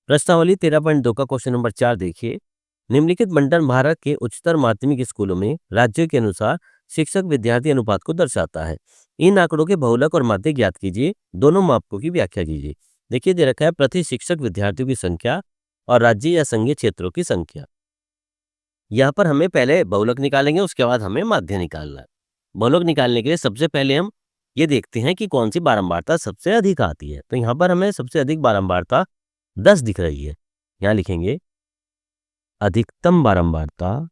प्रश्नावली 13.2 का question number 4 देखिए। निम्नलिखित बंटन भारत के उच्चतर माध्यमिक स्कूलों में राज्यों के अनुसार शिक्षक विद्यार्थी अनुपात को दर्शाता है। इन आंकड़ों के बहुलक और माध्य ज्ञात कीजिए। दोनों मापकों की व्याख्या कीजिए। देखिए दे रखा है प्रति शिक्षक विद्यार्थियों की संख्या और राज्य या संघीय क्षेत्रों की संख्या। यहाँ पर हमें पहले बहुलक निकालेंगे, उसके बाद हमें माध्य निकालना है। बहुलक निकालने के लिए सबसे पहले हम ये देखते हैं कि कौन सी बारंबारता सबसे अधिक आती है। तो यहाँ पर हमें सबसे अधिक बारंबारता 10 दिख रही है। यहाँ लिखेंगे अधिकतम बारंबारता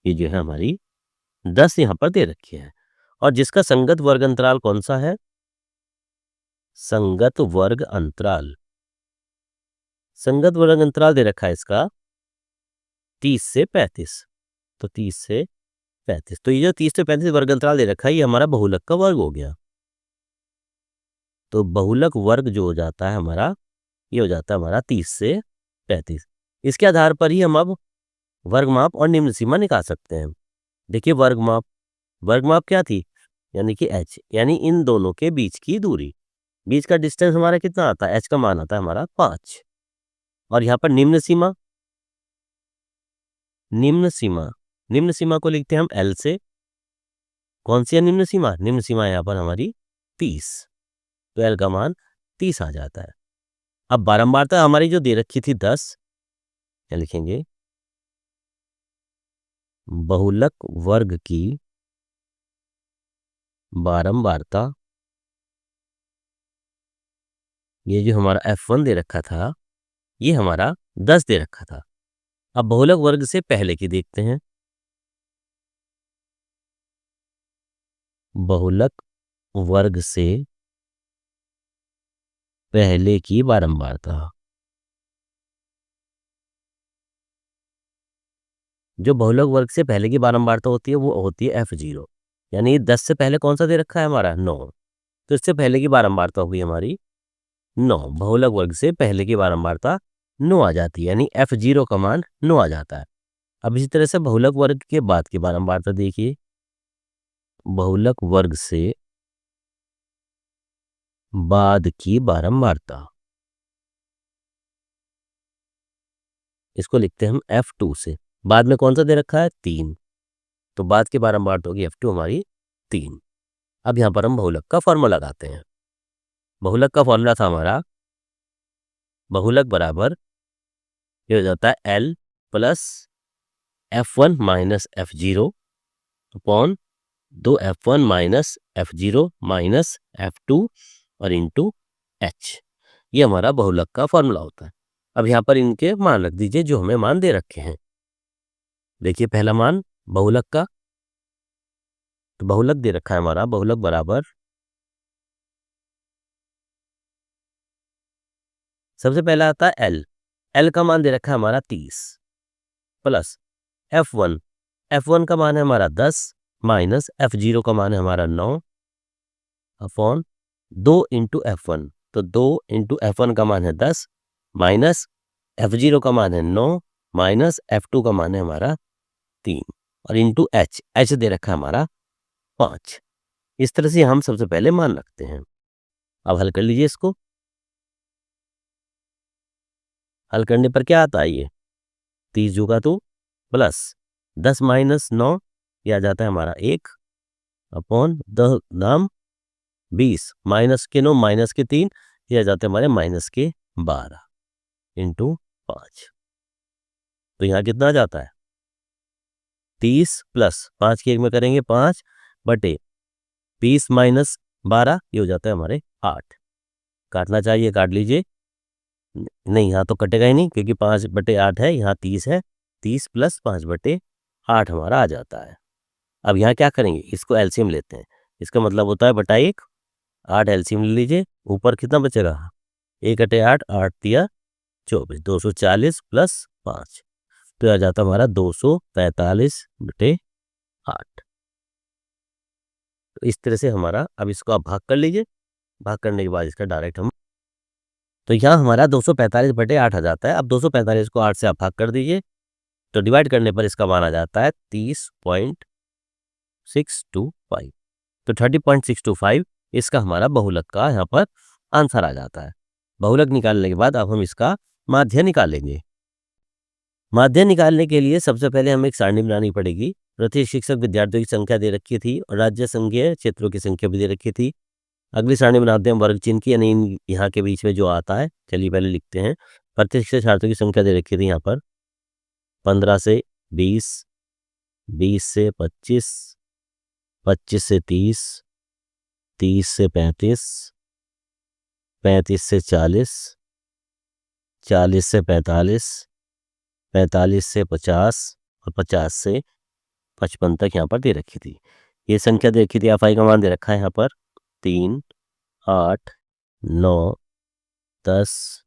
ये जो है हमारी 10 यहाँ पर दे रखी है। और जिसका संगत वर्ग अंतराल कौन सा है? संगत वर्ग अंतराल दे रखा है इसका 30 से 35। तो 30 से 35, तो ये जो 30 से 35 वर्ग अंतराल दे रखा है ये हमारा बहुलक का वर्ग हो गया। तो बहुलक वर्ग जो हो जाता है हमारा, ये हो जाता है हमारा 30 से 35। इसके आधार पर ही हम अब वर्गमाप और निम्न सीमा निकाल सकते हैं। देखिए वर्गमाप क्या थी? यानी कि h, यानी इन दोनों के बीच की दूरी। बीच का डिस्टेंस हमारा कितना आता है? h का मान आता है हमारा 5। और यहाँ पर निम्न सीमा को लिखते हैं हम l से। कौन सी है निम्न सीमा? निम्न सीमा यहाँ पर हमारी 30। तो l का मान 30 आ जाता है। अब बारंबारता हमारी जो दे रखी थी 10, क्या लिखेंगे? बहुलक वर्ग की बारंबारता, ये जो हमारा F1 दे रखा था ये हमारा 10 दे रखा था। अब बहुलक वर्ग से पहले की देखते हैं। बहुलक वर्ग से पहले की बारंबारता, जो बहुलक वर्ग से पहले की बारंबारता होती है वो होती है F0। यानी 10 से पहले कौन सा दे रखा है हमारा? 9। तो इससे पहले की बारंबारता होगी हमारी 9। बहुलक वर्ग से पहले की बारंबारता 9 आ जाती है, यानी F0 का मान 9 आ जाता है। अब इसी तरह से बहुलक वर्ग के बाद की बारंबारता देखिए। बहुलक वर्ग से बाद की बारंबारता, इसको लिखते हैं हम F2 से। बाद में कौन सा दे रखा है? 3। तो बाद की बारंबारता होगी F2 हमारी 3। अब यहाँ पर हम बहुलक का फॉर्मूला लगाते हैं। बहुलक का फॉर्मूला था हमारा, बहुलक बराबर ये हो जाता है L plus F1 minus F0 upon 2 F1 minus F0 minus F2 और इंटू H। ये हमारा बहुलक का फॉर्मूला होता है। अब यहाँ पर इनके मान रख दीजिए जो हमें मान दे रखे हैं। देखिए पहला मान बहुलक का, तो बहुलक दे रखा है हमारा, बहुलक बराबर सबसे पहला आता है L का मान दे रखा है हमारा 30 प्लस F1 का मान है हमारा 10 माइनस F0 का मान है हमारा 9 अपॉन 2 इंटू F1। तो 2 इंटू F1 का मान है 10 माइनस F0 का मान है 9 माइनस F2 का मान है हमारा 3 और इंटू H दे रखा है हमारा 5। इस तरह से हम सबसे पहले मान रखते हैं। अब हल कर लीजिए इसको। हल करने पर क्या आता है? ये 30 जुगा तो प्लस 10 माइनस 9, यह आ जाता है हमारा 1 अपॉन 10 दाम 20 माइनस के 9 माइनस के 3, यह आ जाते हैं हमारे माइनस के 12 इंटू 5। तो यहाँ कितना आ जाता है? 30 प्लस 5 के 1 में करेंगे 5 बटे 20 माइनस 12, ये हो जाता है हमारे 8। काटना चाहिए काट लीजिए। नहीं यहाँ तो कटेगा ही नहीं क्योंकि 5 बटे 8 है, यहाँ 30 है। 30 प्लस 5 बटे 8 हमारा आ जाता है। अब यहाँ क्या करेंगे? इसको एलसीएम लेते हैं। इसका मतलब होता है बटा 1, 8 एलसीएम ले लीजिए। ऊपर कितना बचेगा? 1 बटे 8, 8 तिया 24, 240 प्लस 5, तो आ जाता हमारा 245 बटे 8। तो इस तरह से हमारा, अब इसको आप भाग कर लीजिए। भाग करने के बाद इसका डायरेक्ट हम, तो यहाँ हमारा 245 बटे 8 आ जाता है। अब 245 को 8 से आप भाग कर दीजिए तो डिवाइड करने पर इसका मान आ जाता है 30.8। 30.625। तो 30.625 इसका हमारा बहुलक का यहाँ पर आंसर आ जाता है। बहुलक निकालने के बाद अब हम इसका माध्य निकालेंगे। माध्य निकालने के लिए सबसे पहले हमें एक सारणी बनानी पड़ेगी। प्रत्येक शिक्षक विद्यार्थियों की संख्या दे रखी थी और राज्य संघीय क्षेत्रों की संख्या भी दे रखी थी। अगली सारणी बनाते हैं वर्ग चिन्ह की, यानी यहाँ के बीच में जो आता है। चलिए पहले लिखते हैं। प्रत्येक छात्रों की संख्या दे रखी थी यहाँ पर 15 से 20, 20 से 25, 25 से 30, 30 से 35, 35 से 40, 40 से 45, 45 से 50 और 50 से 55 तक यहाँ पर दे रखी थी। ये संख्या दे रखी थी। एफ आई का मान दे रखा है यहाँ पर 3, 8, 9, 10,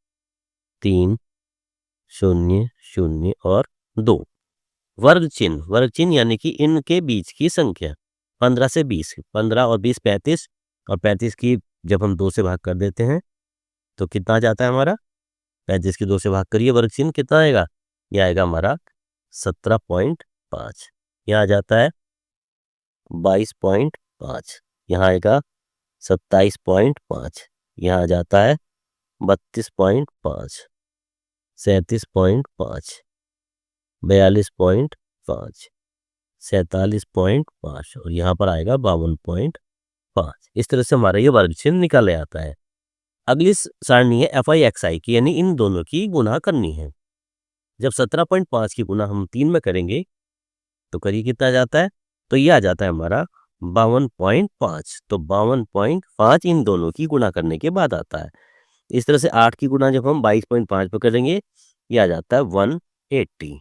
3, 0, 0 और 2। वर्ग चिन्ह यानी कि इनके बीच की संख्या 15 से 20, 15 और 20 35, और 35 की जब हम 2 से भाग कर देते हैं तो कितना आ जाता है हमारा। 35 की 2 से भाग करिए, वर्ग चिन्ह कितना आएगा, यह आएगा हमारा 17.5। यहाँ आ जाता है 22.5, यहाँ आएगा 27.5, यहाँ आ जाता है 32.5, 37.5, 42.5, 47.5 और यहाँ पर आएगा 52.5। इस तरह से हमारा ये वर्ग चिन्ह निकाला जाता है। अगली सारणी है एफ आई एक्स आई की, यानी इन दोनों की गुणा करनी है। जब 17.5 की गुणा हम 3 में करेंगे तो करिए कितना आ जाता है, तो ये आ जाता है हमारा 52.5। तो 52.5 इन दोनों की गुणा करने के बाद आता है। इस तरह से 8 की गुणा जब हम 22.5 पे करेंगे ये आ जाता है 180।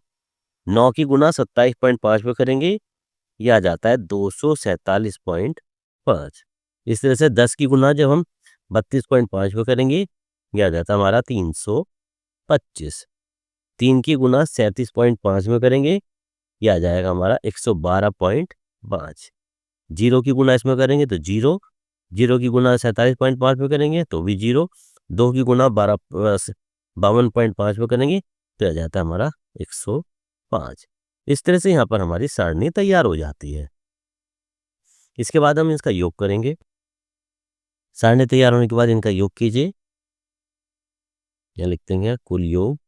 9 की गुणा 27.5 पे करेंगे ये आ जाता है 247.5। इस तरह से 10 की गुणा जब हम 32.5 पे करेंगे ये आ जाता है हमारा 325। 3 की गुणा 37.5 में करेंगे ये आ जाएगा हमारा 112.5। 0 की गुणा इसमें करेंगे तो 0, 0 की गुणा 47.5 में करेंगे तो भी 0, 2 की गुणा 52.5 में करेंगे तो आ जाता है हमारा 105। इस तरह से यहाँ पर हमारी सारणी तैयार हो जाती है। इसके बाद हम इसका योग करेंगे। सारणी तैयार होने के बाद इनका योग कीजिए। यहाँ लिखते हैं कुल योग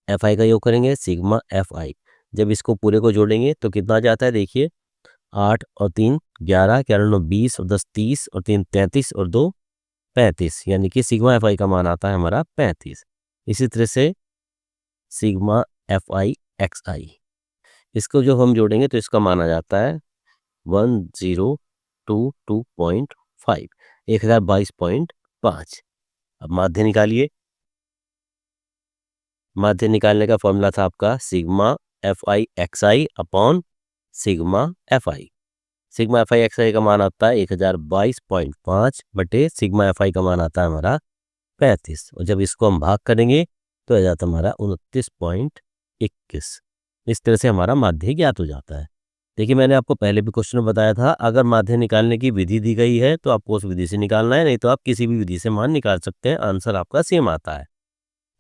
एफ आई का योग करेंगे सिग्मा एफ आई। जब इसको पूरे को जोड़ेंगे तो कितना आ जाता है, देखिए 8 और 3 11, 11 9 20 और 10 30 और 3 33 और 2 35, यानी कि सिग्मा एफ आई का मान आता है हमारा 35। इसी तरह से सिग्मा एफ आई एक्स आई, इसको जो हम जोड़ेंगे तो इसका मान आ जाता है 1022.5, 1022.5। अब माध्य निकालिए। माध्य निकालने का फॉर्मूला था आपका sigma f i x i upon sigma f i. Sigma f i x i का मान आता है 1022.5 बटे सिग्मा एफ आई का मान आता है हमारा 35, और जब इसको हम भाग करेंगे तो आ जाता है हमारा 29.21। इस तरह से हमारा माध्य ज्ञात हो जाता है। देखिए मैंने आपको पहले भी क्वेश्चन में बताया था, अगर माध्य निकालने की विधि दी गई है तो आपको उस विधि से निकालना है, नहीं तो आप किसी भी विधि से मान निकाल सकते हैं, आंसर आपका सेम आता है।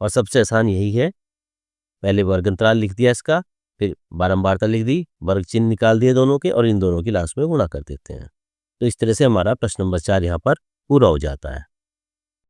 और सबसे आसान यही है, पहले वर्ग अंतराल लिख दिया इसका, फिर बारंबारता लिख दी, वर्ग चिन्ह निकाल दिए दोनों के, और इन दोनों की लास्ट में गुणा कर देते हैं। तो इस तरह से हमारा प्रश्न नंबर 4 यहाँ पर पूरा हो जाता है।